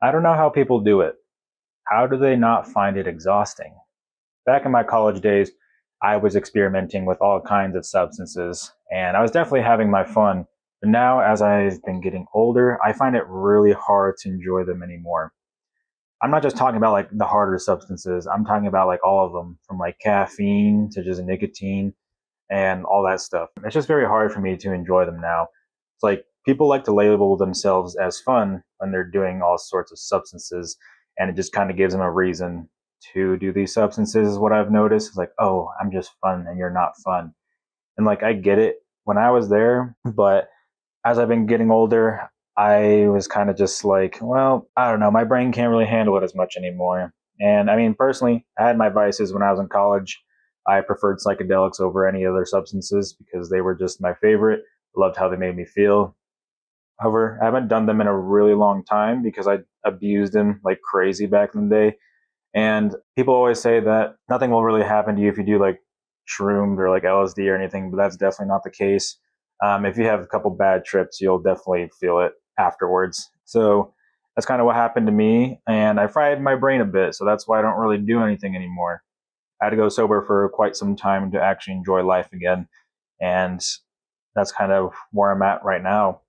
I don't know how people do it. How do they not find it exhausting? Back in my college days, I was experimenting with all kinds of substances, and I was definitely having my fun. But now, as I've been getting older, I find it really hard to enjoy them anymore. I'm not just talking about like the harder substances. I'm talking about like all of them, from like caffeine to just nicotine and all that stuff. It's just very hard for me to enjoy them now. It's like people like to label themselves as fun when they're doing all sorts of substances, and it just kind of gives them a reason to do these substances, is what I've noticed. It's like, oh, I'm just fun and you're not fun. And like, I get it when I was there, but as I've been getting older, I was kind of just like, well, I don't know, my brain can't really handle it as much anymore. And I mean, personally, I had my vices when I was in college. I preferred psychedelics over any other substances because they were just my favorite. I loved how they made me feel. However, I haven't done them in a really long time because I abused them like crazy back in the day. And people always say that nothing will really happen to you if you do like shrooms or like LSD or anything, but that's definitely not the case. If you have a couple bad trips, you'll definitely feel it afterwards. So that's kind of what happened to me. And I fried my brain a bit. So that's why I don't really do anything anymore. I had to go sober for quite some time to actually enjoy life again. And that's kind of where I'm at right now.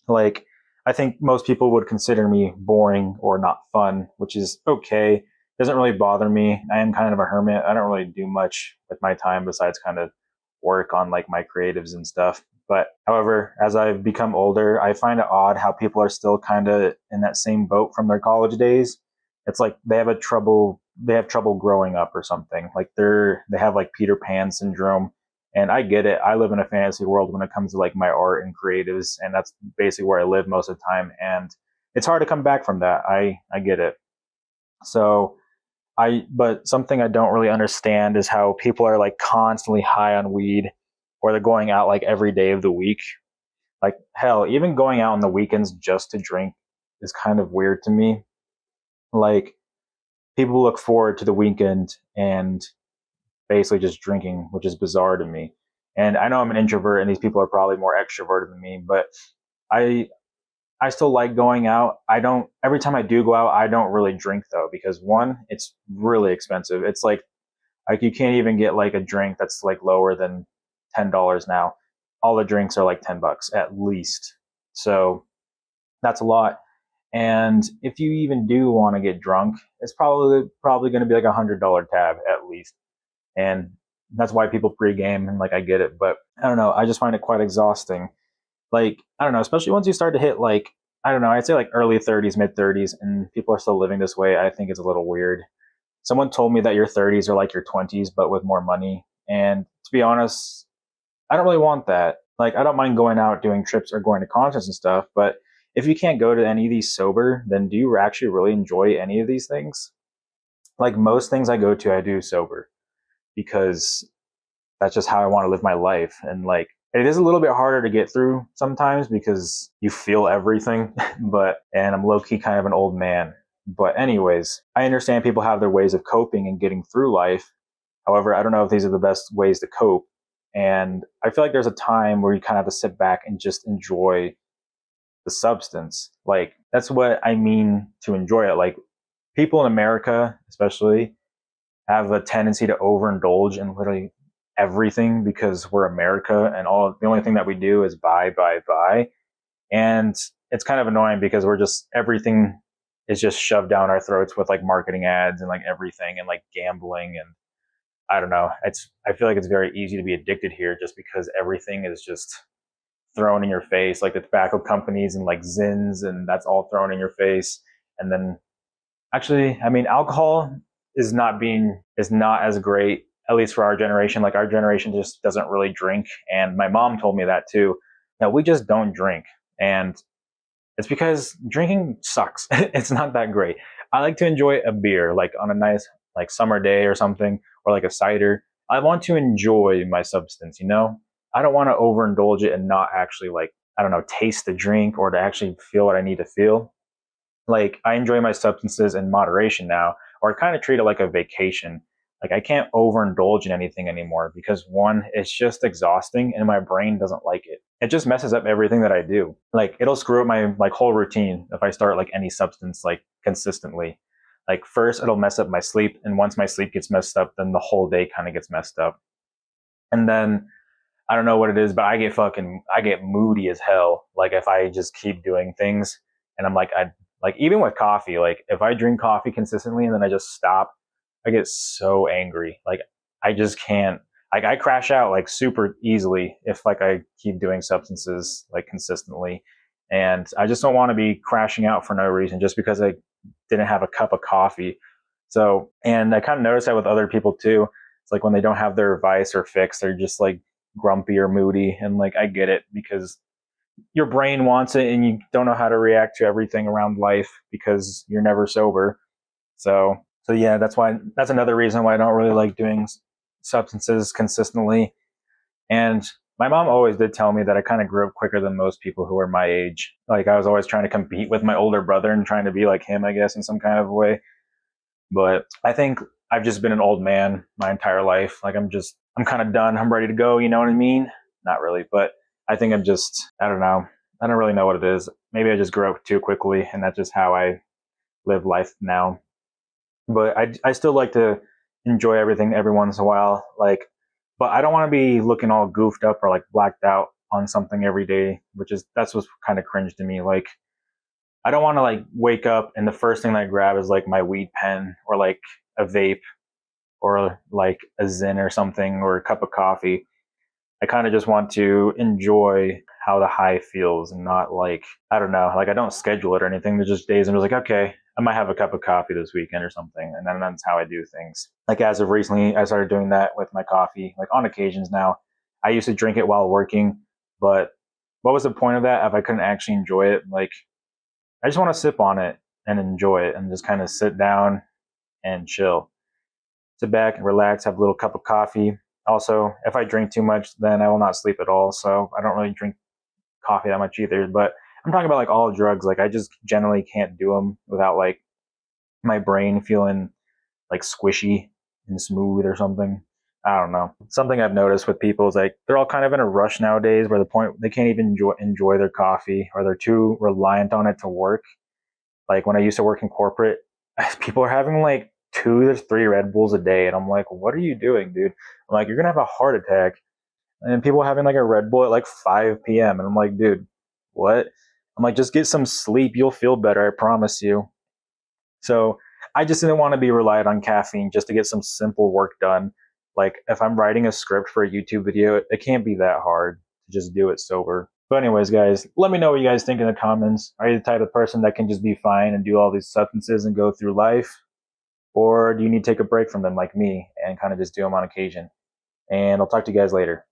Like, I think most people would consider me boring or not fun, which is okay. Doesn't really bother me. I am kind of a hermit. I don't really do much with my time besides kind of work on like my creatives and stuff. But however, as I've become older, I find it odd how people are still kind of in that same boat from their college days. It's like they have trouble growing up or something. Like they have like Peter Pan syndrome, and I get it. I live in a fantasy world when it comes to like my art and creatives, and that's basically where I live most of the time. And it's hard to come back from that. I get it. So but something I don't really understand is how people are like constantly high on weed, or they're going out like every day of the week. Like hell, even going out on the weekends just to drink is kind of weird to me. Like people look forward to the weekend and basically just drinking, which is bizarre to me. And I know I'm an introvert and these people are probably more extroverted than me, but I I still like going out. I don't every time I do go out, I don't really drink though, because one, it's really expensive. It's like you can't even get like a drink that's like lower than $10 now. All the drinks are like $10 at least. So that's a lot. And if you even do want to get drunk, it's probably going to be like $100 tab at least. And that's why people pregame, and like I get it, but I don't know. I just find it quite exhausting. Like I don't know, especially once you start to hit like I don't know, I'd say like early 30s, mid 30s, and people are still living this way. I think it's a little weird. Someone told me that your 30s are like your 20s, but with more money. And to be honest, I don't really want that. Like I don't mind going out, doing trips, or going to concerts and stuff, but if you can't go to any of these sober, then do you actually really enjoy any of these things? Like most things I go to, I do sober because that's just how I want to live my life. And like it is a little bit harder to get through sometimes because you feel everything, and I'm low key kind of an old man. But anyways, I understand people have their ways of coping and getting through life. However, I don't know if these are the best ways to cope. And I feel like there's a time where you kind of have to sit back and just enjoy the substance. Like that's what I mean to enjoy it. Like people in America, especially, have a tendency to overindulge in literally everything because we're America and all the only thing that we do is buy. And it's kind of annoying because we're just everything is just shoved down our throats with like marketing ads and like everything and like gambling and I don't know. I feel like it's very easy to be addicted here just because everything is just thrown in your face, like the tobacco companies and like Zins and that's all thrown in your face. And then actually, I mean, alcohol is not as great, at least for our generation. Like our generation just doesn't really drink, and my mom told me that too. That we just don't drink, and it's because drinking sucks. It's not that great. I like to enjoy a beer, like on a nice like summer day or something, or like a cider. I want to enjoy my substance, you know. I don't want to overindulge it and not actually like I don't know taste the drink or to actually feel what I need to feel. Like I enjoy my substances in moderation now, or I kind of treat it like a vacation. Like I can't overindulge in anything anymore because one, it's just exhausting and my brain doesn't like it. it just messes up everything that I do. Like it'll screw up my like whole routine if I start like any substance like consistently. Like first it'll mess up my sleep, and once my sleep gets messed up, then the whole day kind of gets messed up. And then I don't know what it is, but I get moody as hell. Like if I just keep doing things, and I'm like I like even with coffee, like if I drink coffee consistently and then I just stop, I get so angry. Like I just can't. Like I crash out like super easily if like I keep doing substances like consistently, and I just don't want to be crashing out for no reason just because I didn't have a cup of coffee. So, and I kind of noticed that with other people too. It's like when they don't have their vice or fix, they're just like grumpy or moody, and like I get it because your brain wants it and you don't know how to react to everything around life because you're never sober. So yeah, that's another reason why I don't really like doing substances consistently. And my mom always did tell me that I kind of grew up quicker than most people who are my age. Like I was always trying to compete with my older brother and trying to be like him, I guess, in some kind of way. But I think I've just been an old man my entire life. Like I'm kind of done. I'm ready to go. You know what I mean? Not really, but I think I don't know. I don't really know what it is. Maybe I just grew up too quickly, and that's just how I live life now. But I still like to enjoy everything every once in a while. Like, but I don't want to be looking all goofed up or like blacked out on something every day, that's what's kind of cringe to me. Like, I don't want to like wake up and the first thing that I grab is like my weed pen or like a vape or like a Zyn or something or a cup of coffee. I kind of just want to enjoy how the high feels and not like, I don't know, like I don't schedule it or anything. There's just days I'm just like, okay, I might have a cup of coffee this weekend or something. And then that's how I do things. Like as of recently, I started doing that with my coffee, like on occasions now. I used to drink it while working, but what was the point of that if I couldn't actually enjoy it? Like, I just want to sip on it and enjoy it and just kind of sit down and chill. Sit back and relax, have a little cup of coffee. Also, if I drink too much, then I will not sleep at all. So I don't really drink coffee that much either. But I'm talking about like all drugs. Like I just generally can't do them without like my brain feeling like squishy and smooth or something. I don't know. Something I've noticed with people is like they're all kind of in a rush nowadays where the point they can't even enjoy their coffee, or they're too reliant on it to work. Like when I used to work in corporate, people are having like 2 to 3 Red Bulls a day, and I'm like, what are you doing, dude? I'm like, you're gonna have a heart attack. And people having like a Red Bull at like 5 p.m. and I'm like, dude, what? I'm like, just get some sleep, you'll feel better, I promise you. So I just didn't want to be reliant on caffeine just to get some simple work done. Like if I'm writing a script for a YouTube video, it can't be that hard to just do it sober. But anyways, guys, let me know what you guys think in the comments. Are you the type of person that can just be fine and do all these substances and go through life? Or do you need to take a break from them like me and kind of just do them on occasion? And I'll talk to you guys later.